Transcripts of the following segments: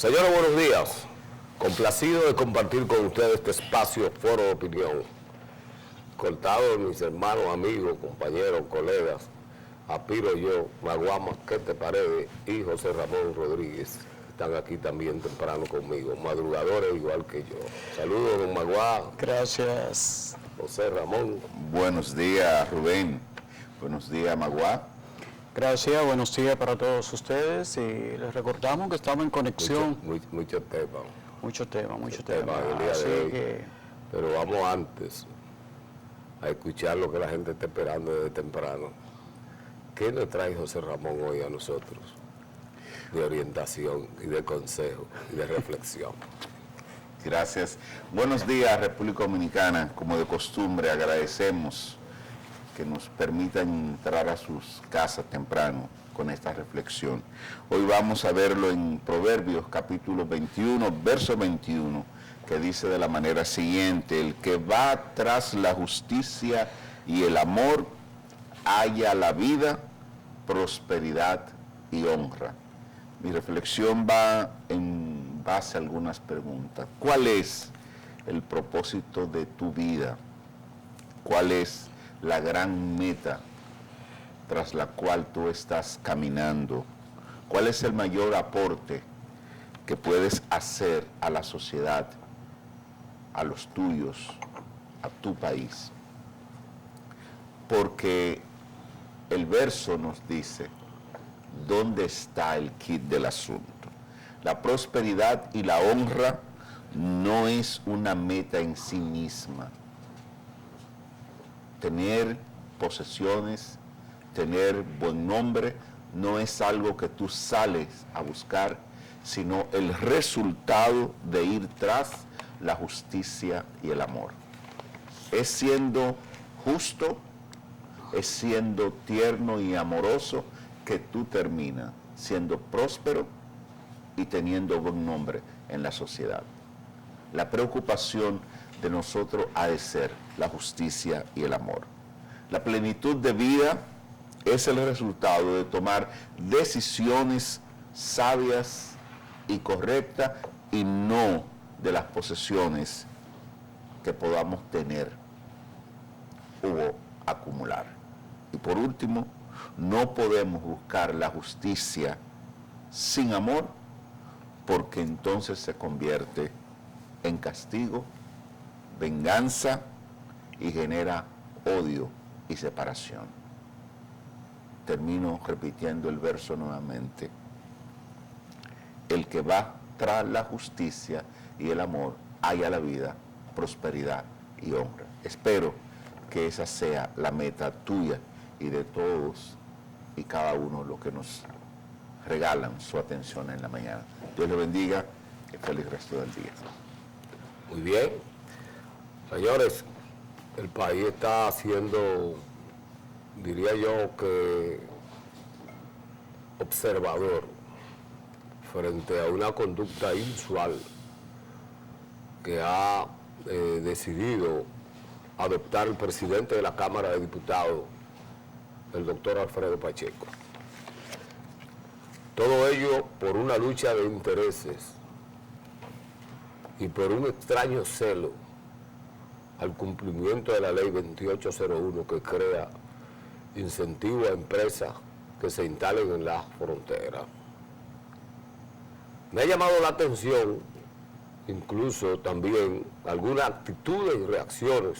Señores, buenos días. Complacido de compartir con ustedes este espacio, foro de opinión. Cortado de mis hermanos, amigos, compañeros, colegas, Apiro y yo, Maguama, Quete Paredes y José Ramón Rodríguez. Están aquí también temprano conmigo, madrugadores igual que yo. Saludos, don Maguá. Gracias. José Ramón. Buenos días, Rubén. Buenos días, Maguá. Gracias, buenos días para todos ustedes y les recordamos que estamos en conexión. Mucho tema. Mucho tema. El día Así de hoy. que Pero vamos antes a escuchar lo que la gente está esperando desde temprano. ¿Qué nos trae José Ramón hoy a nosotros? De orientación y de consejo y de reflexión. Gracias. Buenos días, República Dominicana. Como de costumbre, agradecemos que nos permitan entrar a sus casas temprano con esta reflexión. Hoy vamos a verlo en Proverbios, capítulo 21, verso 21, que dice de la manera siguiente: el que va tras la justicia y el amor, halla la vida, prosperidad y honra. Mi reflexión va en base a algunas preguntas. ¿Cuál es el propósito de tu vida? ¿Cuál es la gran meta tras la cual tú estás caminando? ¿Cuál es el mayor aporte que puedes hacer a la sociedad, a los tuyos, a tu país? Porque el verso nos dice dónde está el kit del asunto. La prosperidad y la honra no es una meta en sí misma. Tener posesiones, tener buen nombre, no es algo que tú sales a buscar, sino el resultado de ir tras la justicia y el amor. Es siendo justo, es siendo tierno y amoroso que tú terminas siendo próspero y teniendo buen nombre en la sociedad. La preocupación de nosotros ha de ser la justicia y el amor. La plenitud de vida es el resultado de tomar decisiones sabias y correctas y no de las posesiones que podamos tener o acumular. Y por último, no podemos buscar la justicia sin amor, porque entonces se convierte en castigo, venganza y genera odio y separación. Termino repitiendo el verso nuevamente. El que va tras la justicia y el amor halla la vida, prosperidad y honra. Espero que esa sea la meta tuya y de todos y cada uno los que nos regalan su atención en la mañana. Dios le bendiga y feliz resto del día. Muy bien. Señores, el país está siendo, diría yo, que observador frente a una conducta inusual que ha decidido adoptar el presidente de la Cámara de Diputados, el doctor Alfredo Pacheco. Todo ello por una lucha de intereses y por un extraño celo al cumplimiento de la ley 2801 que crea incentivos a empresas que se instalen en la frontera. Me ha llamado la atención incluso también algunas actitudes y reacciones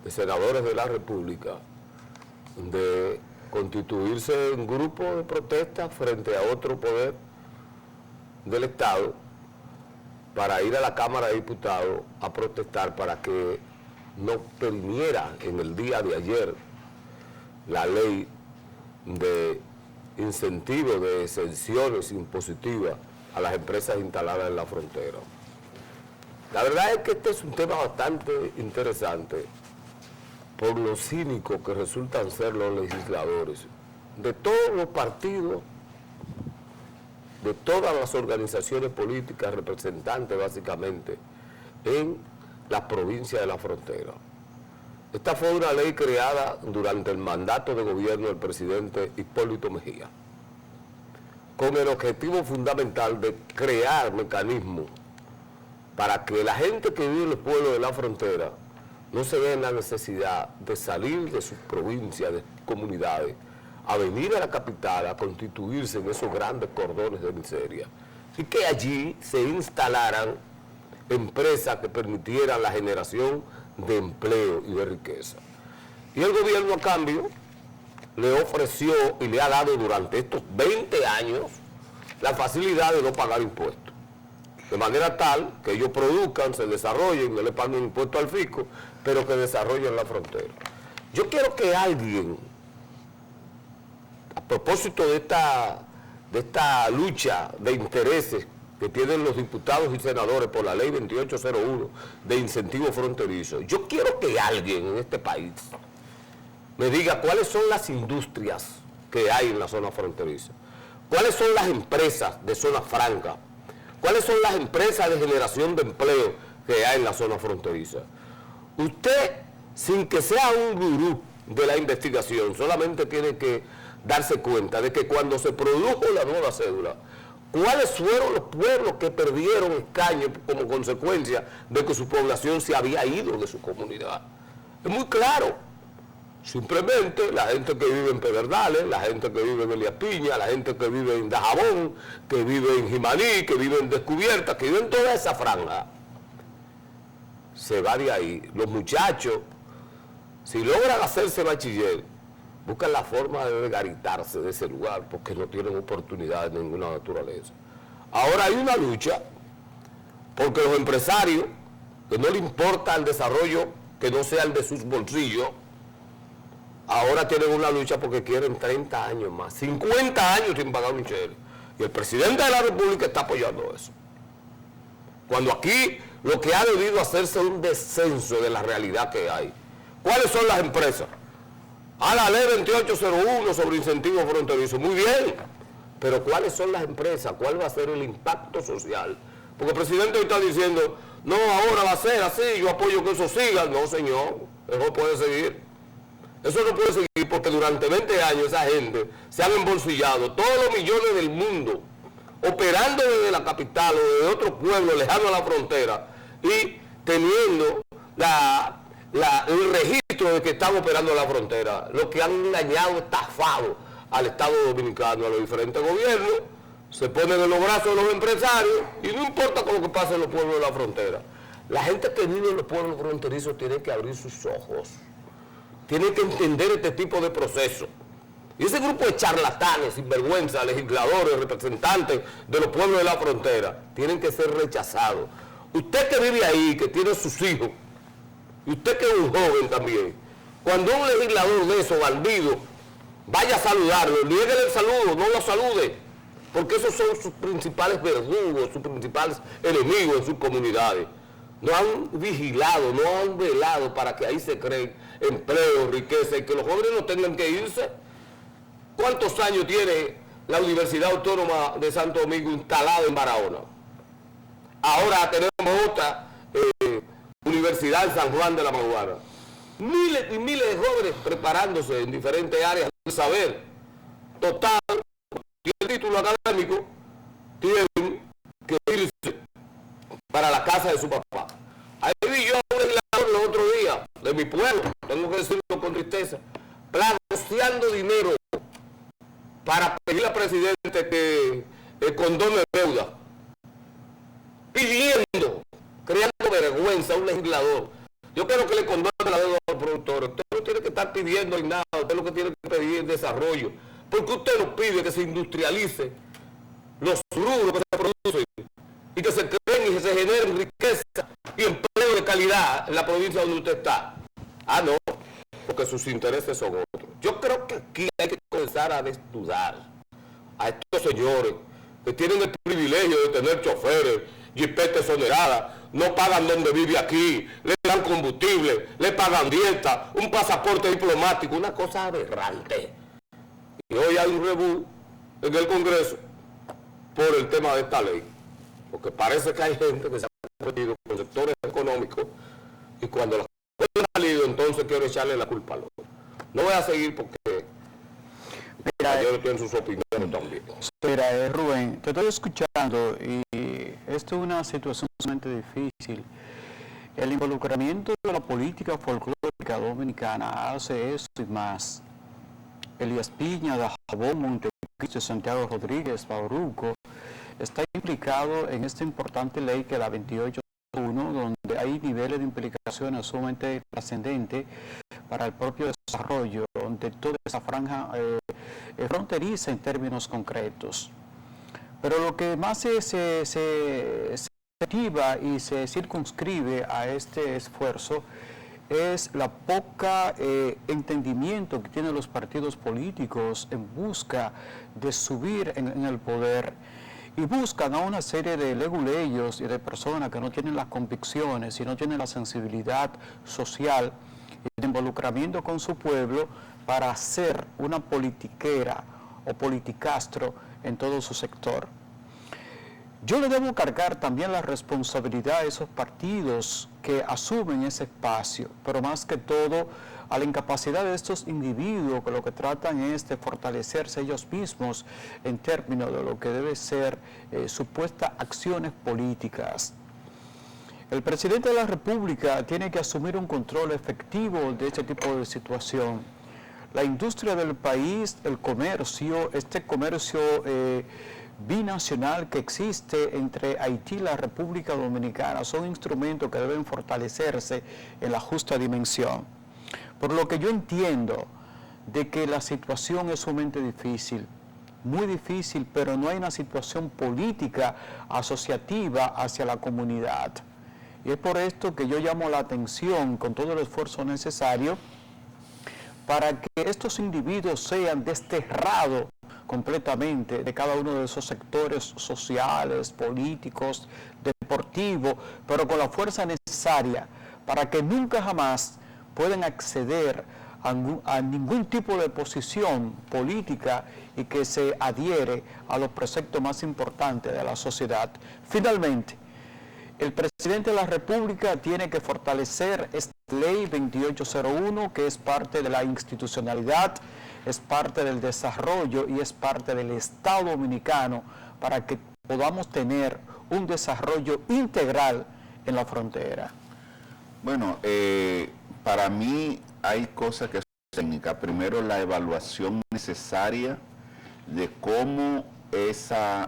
de senadores de la República de constituirse en grupo de protesta frente a otro poder del Estado para ir a la Cámara de Diputados a protestar para que no permiera en el día de ayer la ley de incentivos de exenciones impositivas a las empresas instaladas en la frontera. La verdad es que este es un tema bastante interesante por lo cínicos que resultan ser los legisladores de todos los partidos, de todas las organizaciones políticas representantes básicamente en las provincias de la frontera. Esta fue una ley creada durante el mandato de gobierno del presidente Hipólito Mejía, con el objetivo fundamental de crear mecanismos para que la gente que vive en los pueblos de la frontera no se vea en la necesidad de salir de sus provincias, de comunidades, a venir a la capital a constituirse en esos grandes cordones de miseria, y que allí se instalaran empresas que permitieran la generación de empleo y de riqueza. Y el gobierno, a cambio, le ofreció y le ha dado durante estos 20 años la facilidad de no pagar impuestos. De manera tal que ellos produzcan, se desarrollen, no le paguen impuestos al fisco, pero que desarrollen la frontera. Yo quiero que alguien, a propósito de esta lucha de intereses que tienen los diputados y senadores por la ley 2801 de incentivo fronterizo, yo quiero que alguien en este país me diga cuáles son las industrias que hay en la zona fronteriza, cuáles son las empresas de zona franca, cuáles son las empresas de generación de empleo que hay en la zona fronteriza. Usted, sin que sea un gurú de la investigación, solamente tiene que darse cuenta de que cuando se produjo la nueva cédula, cuáles fueron los pueblos que perdieron escaños como consecuencia de que su población se había ido de su comunidad. Es muy claro. Simplemente la gente que vive en Pedernales, la gente que vive en Elías Piña, la gente que vive en Dajabón, que vive en Jimaní, que vive en Descubierta, que vive en toda esa franja, se va de ahí. Los muchachos, si logran hacerse bachiller, buscan la forma de garitarse de ese lugar porque no tienen oportunidad de ninguna naturaleza. Ahora hay una lucha porque los empresarios, que no les importa el desarrollo que no sea el de sus bolsillos, ahora tienen una lucha porque quieren 30 años más, 50 años sin pagar un chévere. Y el presidente de la República está apoyando eso. Cuando aquí lo que ha debido hacerse es un descenso de la realidad que hay. ¿Cuáles son las empresas? A la ley 2801 sobre incentivos fronterizos, muy bien, pero ¿cuáles son las empresas? ¿Cuál va a ser el impacto social? Porque el presidente hoy está diciendo, no, ahora va a ser así, yo apoyo que eso siga. No, señor, eso puede seguir. Eso no puede seguir porque durante 20 años esa gente se han embolsillado todos los millones del mundo, operando desde la capital o desde otro pueblo lejano a la frontera y teniendo el registro de que están operando en la frontera, lo que han engañado, estafado al Estado Dominicano, a los diferentes gobiernos, se ponen en los brazos de los empresarios y no importa con lo que pase en los pueblos de la frontera. La gente que vive en los pueblos fronterizos tiene que abrir sus ojos, tiene que entender este tipo de procesos. Y ese grupo de charlatanes, sinvergüenza, legisladores, representantes de los pueblos de la frontera, tienen que ser rechazados. Usted que vive ahí, que tiene sus hijos, y usted que es un joven también, cuando un legislador de esos bandidos vaya a saludarlo, niéguele el saludo, no lo salude, porque esos son sus principales verdugos, sus principales enemigos en sus comunidades. No han vigilado, no han velado para que ahí se creen empleo, riqueza y que los jóvenes no tengan que irse. ¿Cuántos años tiene la Universidad Autónoma de Santo Domingo instalada en Barahona? Ahora tenemos otra universidad en San Juan de la Maguana. Miles y miles de jóvenes preparándose en diferentes áreas de saber. Total, tiene título académico, tienen que irse para la casa de su papá. Ahí vi yo a un legislador el otro día, de mi pueblo, tengo que decirlo con tristeza, planteando dinero para pedirle al presidente que condone deuda, pidiendo, creando vergüenza a un legislador. Yo quiero que le condone la deuda al productor. Usted no tiene que estar pidiendo ni nada, usted lo que tiene que pedir es desarrollo, porque usted nos pide que se industrialice los rubros que se producen y que se creen y que se generen riqueza y empleo de calidad en la provincia donde usted está. Ah, no, porque sus intereses son otros. Yo creo que aquí hay que comenzar a desnudar a estos señores que tienen el privilegio de tener choferes, jipetes exoneradas, no pagan donde vive aquí, le dan combustible, le pagan dieta, un pasaporte diplomático, una cosa aberrante. Y hoy hay un rebú en el Congreso por el tema de esta ley, porque parece que hay gente que se ha metido con sectores económicos y cuando las cosas han salido, entonces quiero echarle la culpa al otro. No voy a seguir porque yo tienen sus opiniones eso también. Mira, Rubén, te estoy escuchando y esto es una situación sumamente difícil. El involucramiento de la política folclórica dominicana hace eso y más. Elías Piña, Dajabón, Montecristo, Santiago Rodríguez, Bauruco, está implicado en esta importante ley que es la 2801, donde hay niveles de implicaciones sumamente trascendentes para el propio desarrollo de toda esa franja fronteriza en términos concretos. Pero lo que más se activa y se circunscribe a este esfuerzo es la poca entendimiento que tienen los partidos políticos en busca de subir en el poder, y buscan a una serie de leguleyos y de personas que no tienen las convicciones y no tienen la sensibilidad social y de involucramiento con su pueblo para hacer una politiquera o politicastro en todo su sector. Yo le debo cargar también la responsabilidad a esos partidos que asumen ese espacio, pero más que todo a la incapacidad de estos individuos que lo que tratan es de fortalecerse ellos mismos en términos de lo que debe ser supuestas acciones políticas. El presidente de la República tiene que asumir un control efectivo de este tipo de situación. La industria del país, el comercio, este comercio binacional que existe entre Haití y la República Dominicana son instrumentos que deben fortalecerse en la justa dimensión. Por lo que yo entiendo de que la situación es sumamente difícil, muy difícil, pero no hay una situación política asociativa hacia la comunidad. Y es por esto que yo llamo la atención con todo el esfuerzo necesario para que estos individuos sean desterrados completamente de cada uno de esos sectores sociales, políticos, deportivos, pero con la fuerza necesaria para que nunca jamás puedan acceder a ningún tipo de posición política y que se adhiere a los preceptos más importantes de la sociedad. Finalmente, el presidente de la República tiene que fortalecer esta ley 2801, que es parte de la institucionalidad, es parte del desarrollo y es parte del Estado dominicano para que podamos tener un desarrollo integral en la frontera. Bueno, para mí hay cosas que son técnicas. Primero, la evaluación necesaria de cómo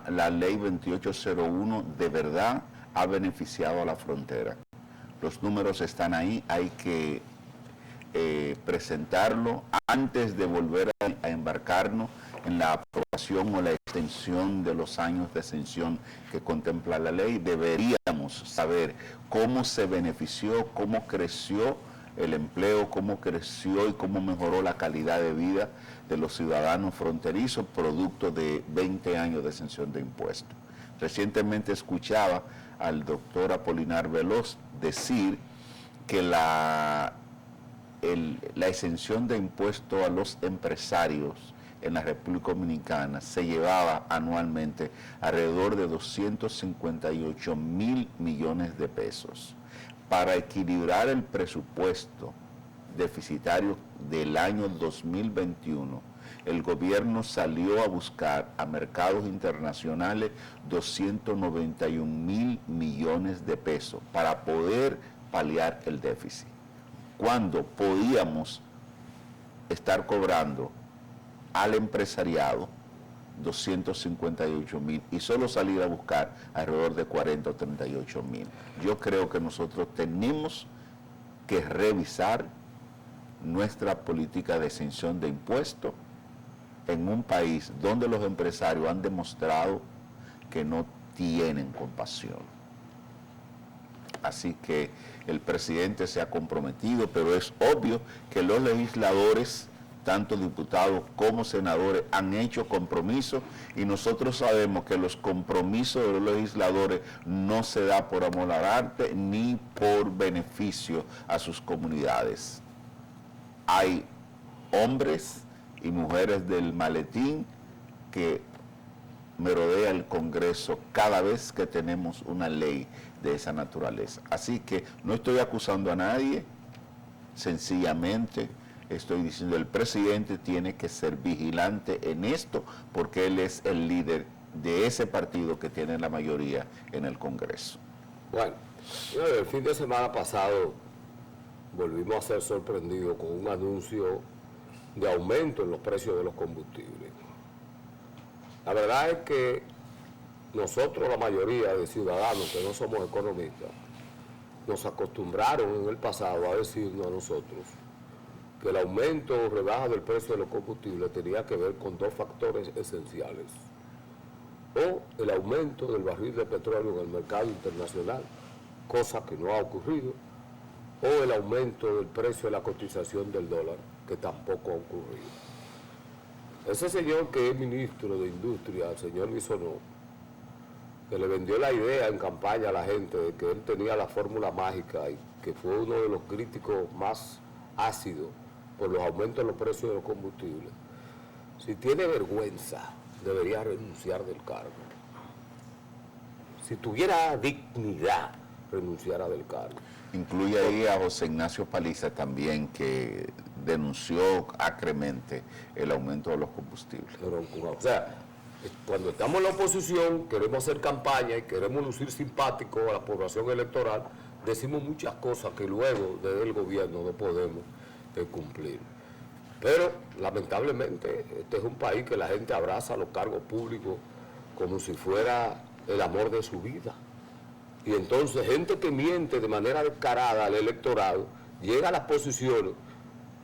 la ley 2801 de verdad ha beneficiado a la frontera. Los números están ahí, hay que presentarlo antes de volver a embarcarnos en la aprobación o la extensión de los años de exención que contempla la ley. Deberíamos saber cómo se benefició, cómo creció el empleo, cómo creció y cómo mejoró la calidad de vida de los ciudadanos fronterizos producto de 20 años de exención de impuestos. Recientemente escuchaba al doctor Apolinar Veloz decir que la exención de impuestos a los empresarios en la República Dominicana se llevaba anualmente alrededor de 258 mil millones de pesos. Para equilibrar el presupuesto deficitario del año 2021, el gobierno salió a buscar a mercados internacionales 291 mil millones de pesos para poder paliar el déficit, cuando podíamos estar cobrando al empresariado 258 mil y solo salir a buscar alrededor de 40 o 38 mil. Yo creo que nosotros tenemos que revisar nuestra política de exención de impuestos en un país donde los empresarios han demostrado que no tienen compasión. Así que el presidente se ha comprometido, pero es obvio que los legisladores, tanto diputados como senadores, han hecho compromisos y nosotros sabemos que los compromisos de los legisladores no se da por amor al arte ni por beneficio a sus comunidades. Hay hombres y mujeres del maletín que merodea el Congreso cada vez que tenemos una ley de esa naturaleza. Así que no estoy acusando a nadie, sencillamente Estoy diciendo, el presidente tiene que ser vigilante en esto porque él es el líder de ese partido que tiene la mayoría en el Congreso. Bueno, el fin de semana pasado volvimos a ser sorprendidos con un anuncio de aumento en los precios de los combustibles. La verdad es que nosotros, la mayoría de ciudadanos que no somos economistas, nos acostumbraron en el pasado a decirnos a nosotros que el aumento o rebaja del precio de los combustibles tenía que ver con dos factores esenciales: o el aumento del barril de petróleo en el mercado internacional, cosa que no ha ocurrido, o el aumento del precio de la cotización del dólar, que tampoco ha ocurrido. Ese señor que es ministro de Industria, el señor Bisonó, que le vendió la idea en campaña a la gente de que él tenía la fórmula mágica y que fue uno de los críticos más ácidos por los aumentos en los precios de los combustibles, si tiene vergüenza, debería renunciar del cargo. Si tuviera dignidad, renunciara del cargo. Incluye ahí a José Ignacio Paliza también, que denunció acremente el aumento de los combustibles. Pero, o sea, cuando estamos en la oposición, queremos hacer campaña y queremos lucir simpáticos a la población electoral, decimos muchas cosas que luego desde el gobierno no podemos cumplir. Pero lamentablemente este es un país que la gente abraza los cargos públicos como si fuera el amor de su vida. Y entonces gente que miente de manera descarada al electorado llega a las posiciones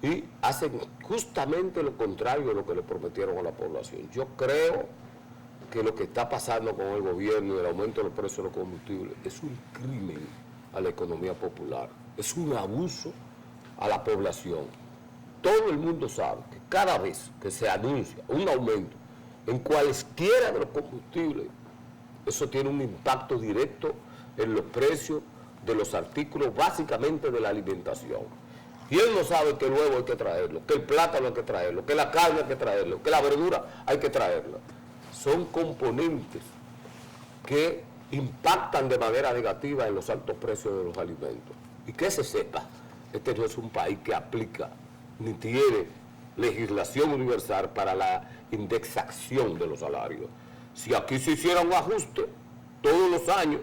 y hacen justamente lo contrario de lo que le prometieron a la población. Yo creo que lo que está pasando con el gobierno y el aumento de los precios de los combustibles es un crimen a la economía popular, es un abuso a la población. Todo el mundo sabe que cada vez que se anuncia un aumento en cualesquiera de los combustibles, eso tiene un impacto directo en los precios de los artículos, básicamente de la alimentación. Y él no sabe que el huevo hay que traerlo, que el plátano hay que traerlo, que la carne hay que traerlo, que la verdura hay que traerla. Son componentes que impactan de manera negativa en los altos precios de los alimentos. Y que se sepa, este no es un país que aplica ni tiene legislación universal para la indexación de los salarios. Si aquí se hiciera un ajuste todos los años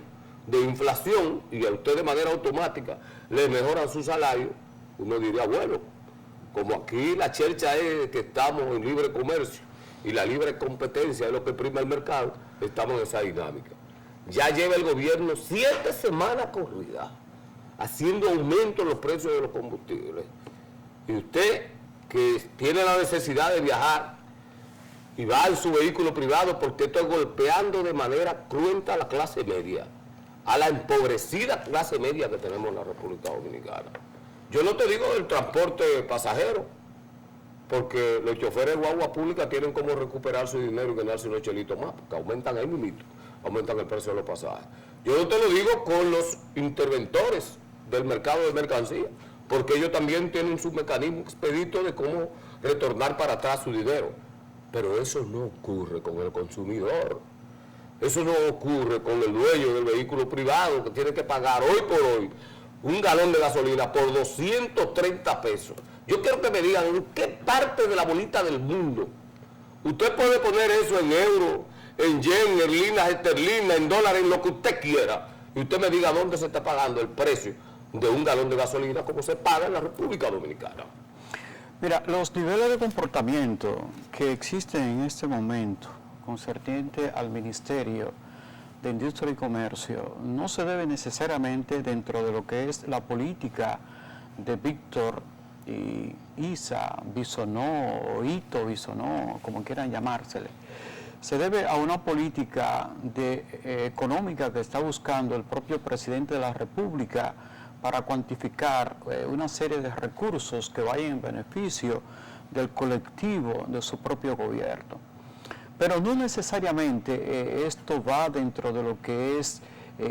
de inflación y a usted de manera automática le mejoran su salario, uno diría, bueno, como aquí la chercha es que estamos en libre comercio y la libre competencia es lo que prima el mercado, estamos en esa dinámica. Ya lleva el gobierno 7 semanas corridas haciendo aumento en los precios de los combustibles. Y usted que tiene la necesidad de viajar y va en su vehículo privado, porque esto es golpeando de manera cruenta a la clase media, a la empobrecida clase media que tenemos en la República Dominicana. Yo no te digo del transporte pasajero, porque los choferes de guagua pública tienen como recuperar su dinero y ganarse unos chelitos más, porque aumentan ahí mismo, aumentan el precio de los pasajes. Yo no te lo digo con los interventores del mercado de mercancías, porque ellos también tienen su mecanismo expedito de cómo retornar para atrás su dinero. Pero eso no ocurre con el consumidor. Eso no ocurre con el dueño del vehículo privado que tiene que pagar hoy por hoy un galón de gasolina por 230 pesos. Yo quiero que me digan en qué parte de la bolita del mundo usted puede poner eso en euros, en yen, en linas esterlinas, en dólares, en lo que usted quiera, y usted me diga dónde se está pagando el precio de un galón de gasolina como se paga en la República Dominicana. Mira, los niveles de comportamiento que existen en este momento concerniente al Ministerio de Industria y Comercio no se debe necesariamente dentro de lo que es la política de Víctor y Isa Bisonó o Ito Bisonó, como quieran llamársele. Se debe a una política económica que está buscando el propio presidente de la República para cuantificar una serie de recursos que vayan en beneficio del colectivo de su propio gobierno. Pero no necesariamente esto va dentro de lo que es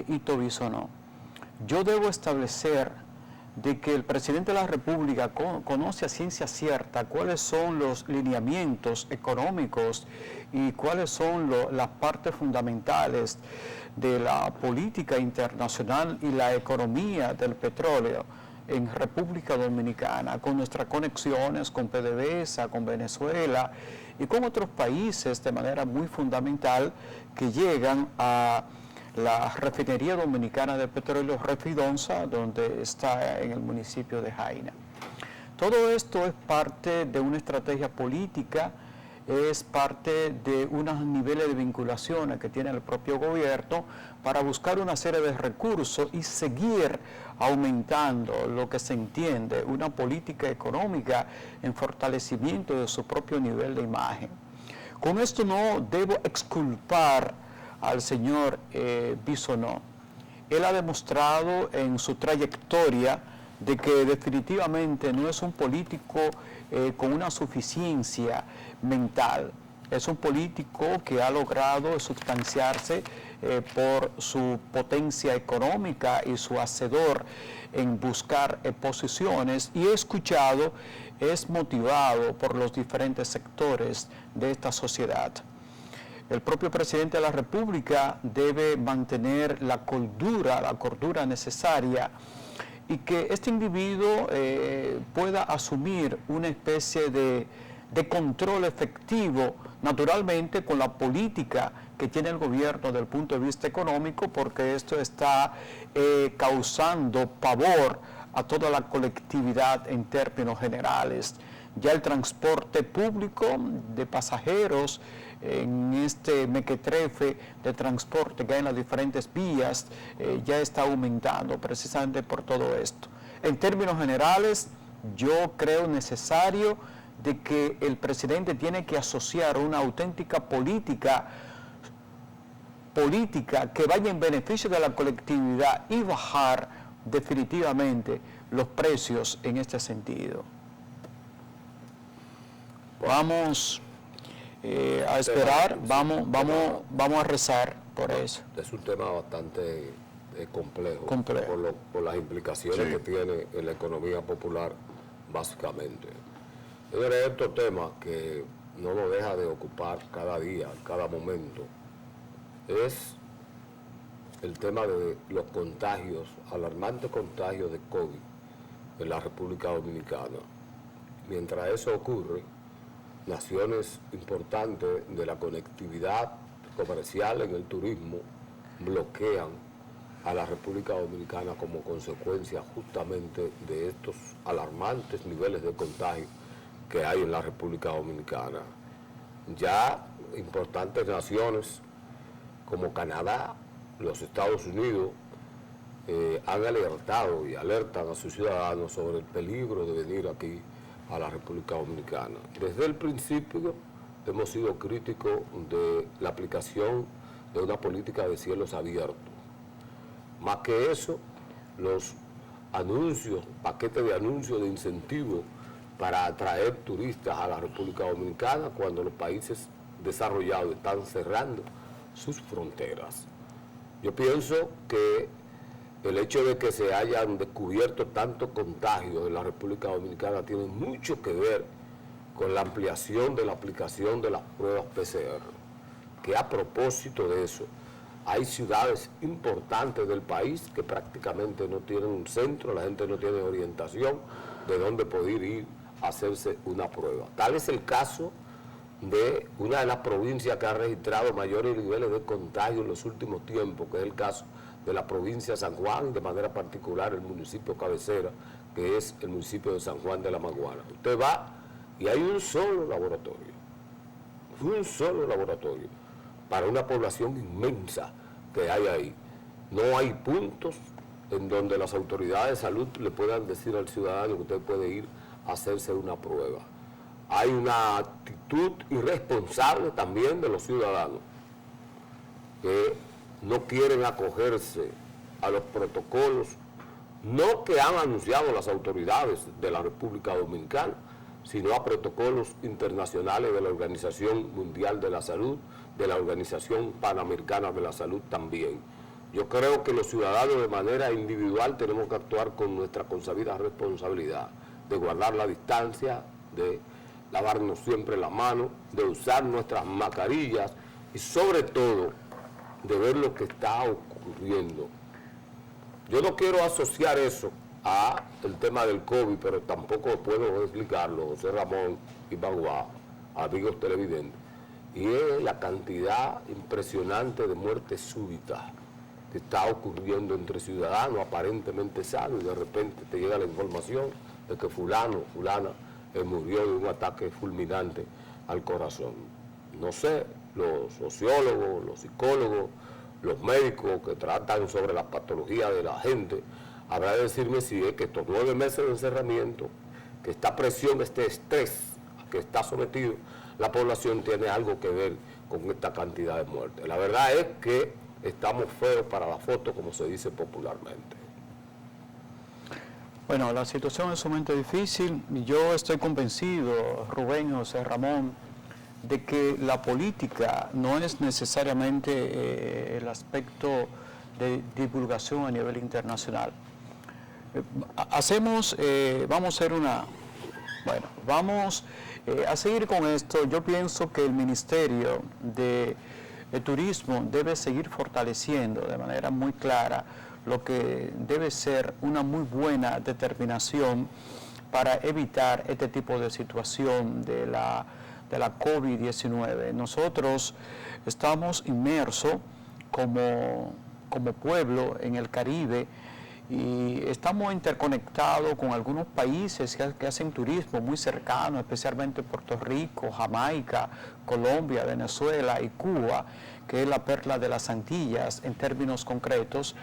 Ito Bisonó. Yo debo establecer de que el presidente de la República conoce a ciencia cierta cuáles son los lineamientos económicos y cuáles son las partes fundamentales de la política internacional y la economía del petróleo en República Dominicana, con nuestras conexiones con PDVSA, con Venezuela y con otros países de manera muy fundamental que llegan a la refinería dominicana de petróleo Refidonza, donde está en el municipio de Jaina. Todo esto es parte de una estrategia política, es parte de unos niveles de vinculaciones que tiene el propio gobierno para buscar una serie de recursos y seguir aumentando lo que se entiende una política económica en fortalecimiento de su propio nivel de imagen. Con esto no debo exculpar al señor Bisonó. Él ha demostrado en su trayectoria de que definitivamente no es un político con una suficiencia mental. Es un político que ha logrado sustanciarse por su potencia económica y su hacedor en buscar posiciones, y he escuchado, es motivado por los diferentes sectores de esta sociedad. El propio presidente de la República debe mantener la cordura necesaria, y que este individuo pueda asumir una especie de control efectivo, naturalmente con la política que tiene el gobierno desde el punto de vista económico, porque esto está causando pavor a toda la colectividad en términos generales. Ya el transporte público de pasajeros en este mequetrefe de transporte que hay en las diferentes vías ya está aumentando precisamente por todo esto. En términos generales, yo creo necesario de que el presidente tiene que asociar una auténtica política que vaya en beneficio de la colectividad y bajar definitivamente los precios en este sentido. Por a esperar, vamos a rezar por eso. Es un tema bastante complejo. Por las implicaciones que tiene en la economía popular, básicamente. Señores, estos temas que no nos deja de ocupar cada día, cada momento, es el tema de los contagios, alarmantes contagios de COVID en la República Dominicana. Mientras eso ocurre, naciones importantes de la conectividad comercial en el turismo bloquean a la República Dominicana como consecuencia justamente de estos alarmantes niveles de contagio que hay en la República Dominicana. Ya importantes naciones como Canadá, los Estados Unidos, han alertado y alertan a sus ciudadanos sobre el peligro de venir aquí a la República Dominicana. Desde el principio hemos sido críticos de la aplicación de una política de cielos abiertos. Más que eso, los anuncios, paquetes de anuncios de incentivos para atraer turistas a la República Dominicana cuando los países desarrollados están cerrando sus fronteras. Yo pienso que el hecho de que se hayan descubierto tantos contagios en la República Dominicana tiene mucho que ver con la ampliación de la aplicación de las pruebas PCR, que a propósito de eso, hay ciudades importantes del país que prácticamente no tienen un centro, la gente no tiene orientación de dónde poder ir a hacerse una prueba. Tal es el caso de una de las provincias que ha registrado mayores niveles de contagio en los últimos tiempos, que es el caso de la provincia de San Juan, de manera particular el municipio cabecera, que es el municipio de San Juan de la Maguana. Usted va y hay un solo laboratorio para una población inmensa que hay ahí. No hay puntos en donde las autoridades de salud le puedan decir al ciudadano que usted puede ir a hacerse una prueba. Hay una actitud irresponsable también de los ciudadanos que no quieren acogerse a los protocolos, no que han anunciado las autoridades de la República Dominicana, sino a protocolos internacionales de la Organización Mundial de la Salud, de la Organización Panamericana de la Salud también. Yo creo que los ciudadanos de manera individual tenemos que actuar con nuestra consabida responsabilidad de guardar la distancia, de lavarnos siempre las manos, de usar nuestras mascarillas y sobre todo de ver lo que está ocurriendo. Yo no quiero asociar eso a el tema del COVID, pero tampoco puedo explicarlo, José Ramón y Baguá, amigos televidentes, y es la cantidad impresionante de muertes súbitas que está ocurriendo entre ciudadanos aparentemente sanos, y de repente te llega la información de que fulano, fulana, murió de un ataque fulminante al corazón. No sé, los sociólogos, los psicólogos, los médicos que tratan sobre la patología de la gente, habrá de decirme si es que estos 9 meses de encerramiento, que esta presión, este estrés a que está sometido la población tiene algo que ver con esta cantidad de muertes. La verdad es que estamos feos para la foto, como se dice popularmente. Bueno, la situación es sumamente difícil. Yo estoy convencido, Rubén, José Ramón, de que la política no es necesariamente el aspecto de divulgación a nivel internacional. Vamos a seguir con esto. Yo pienso que el Ministerio de Turismo debe seguir fortaleciendo de manera muy clara lo que debe ser una muy buena determinación para evitar este tipo de situación de la COVID-19. Nosotros estamos inmersos como pueblo en el Caribe y estamos interconectados con algunos países que hacen turismo muy cercano, especialmente Puerto Rico, Jamaica, Colombia, Venezuela y Cuba, que es la perla de las Antillas en términos concretos.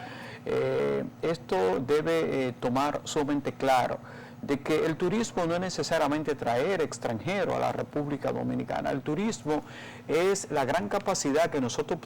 Esto debe tomar sumamente claro de que el turismo no es necesariamente traer extranjeros a la República Dominicana. El turismo es la gran capacidad que nosotros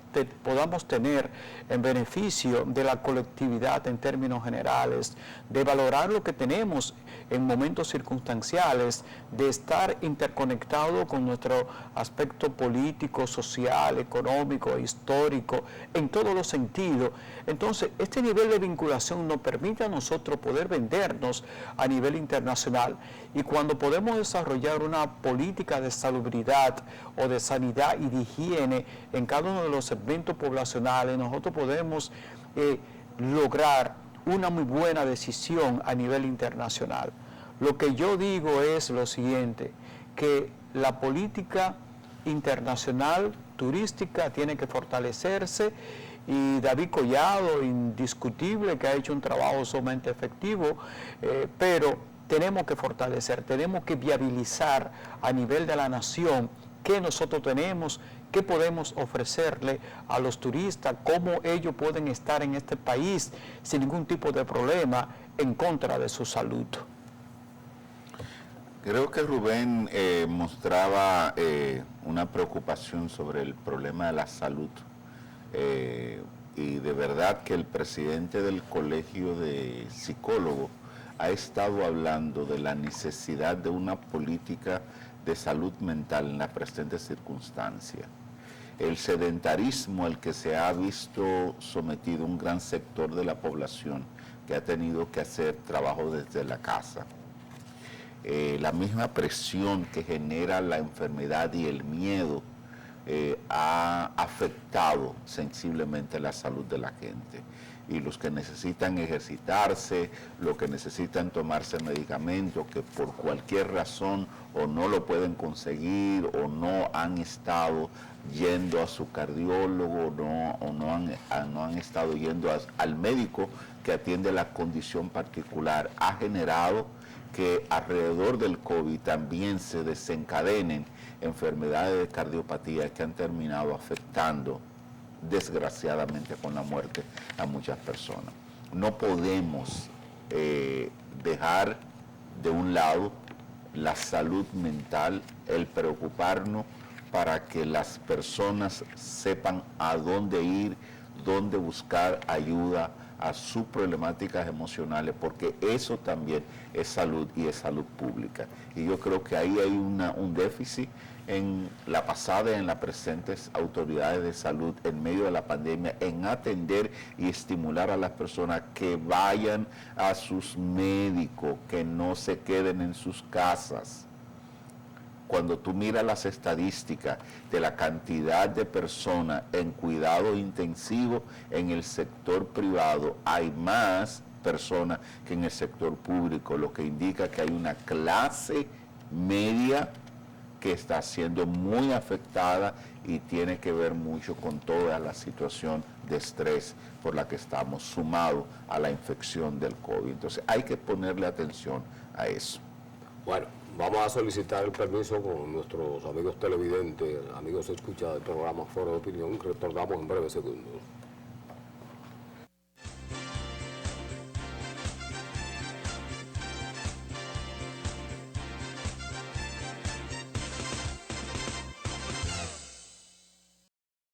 podamos tener en beneficio de la colectividad en términos generales, de valorar lo que tenemos en momentos circunstanciales, de estar interconectado con nuestro aspecto político, social, económico, histórico, en todos los sentidos. Entonces, este nivel de vinculación nos permite a nosotros poder vendernos a nivel internacional, y cuando podemos desarrollar una política de salubridad o de sanidad y de higiene en cada uno de los segmentos poblacionales, nosotros podemos lograr una muy buena decisión a nivel internacional. Lo que yo digo es lo siguiente, que la política internacional turística tiene que fortalecerse, y David Collado, indiscutible, que ha hecho un trabajo sumamente efectivo, pero tenemos que fortalecer, tenemos que viabilizar a nivel de la nación qué nosotros tenemos, qué podemos ofrecerle a los turistas, cómo ellos pueden estar en este país sin ningún tipo de problema en contra de su salud. Creo que Rubén mostraba una preocupación sobre el problema de la salud. Y de verdad que el presidente del Colegio de Psicólogos ha estado hablando de la necesidad de una política de salud mental en la presente circunstancia. El sedentarismo al que se ha visto sometido un gran sector de la población que ha tenido que hacer trabajo desde la casa. La misma presión que genera la enfermedad y el miedo ha afectado sensiblemente la salud de la gente. Y los que necesitan ejercitarse, los que necesitan tomarse medicamentos, que por cualquier razón o no lo pueden conseguir o no han estado yendo a su cardiólogo o no han estado yendo al médico que atiende la condición particular, ha generado que alrededor del COVID también se desencadenen enfermedades de cardiopatía que han terminado afectando desgraciadamente con la muerte a muchas personas. No podemos dejar de un lado la salud mental, el preocuparnos para que las personas sepan a dónde ir, dónde buscar ayuda a sus problemáticas emocionales, porque eso también es salud y es salud pública. Y yo creo que ahí hay un déficit en la pasada y en las presentes autoridades de salud en medio de la pandemia, en atender y estimular a las personas que vayan a sus médicos, que no se queden en sus casas. Cuando tú miras las estadísticas de la cantidad de personas en cuidado intensivo en el sector privado, hay más personas que en el sector público, lo que indica que hay una clase media que está siendo muy afectada y tiene que ver mucho con toda la situación de estrés por la que estamos sumados a la infección del COVID. Entonces hay que ponerle atención a eso. Bueno, vamos a solicitar el permiso con nuestros amigos televidentes, amigos escuchados del programa Foro de Opinión, retornamos en breves segundos.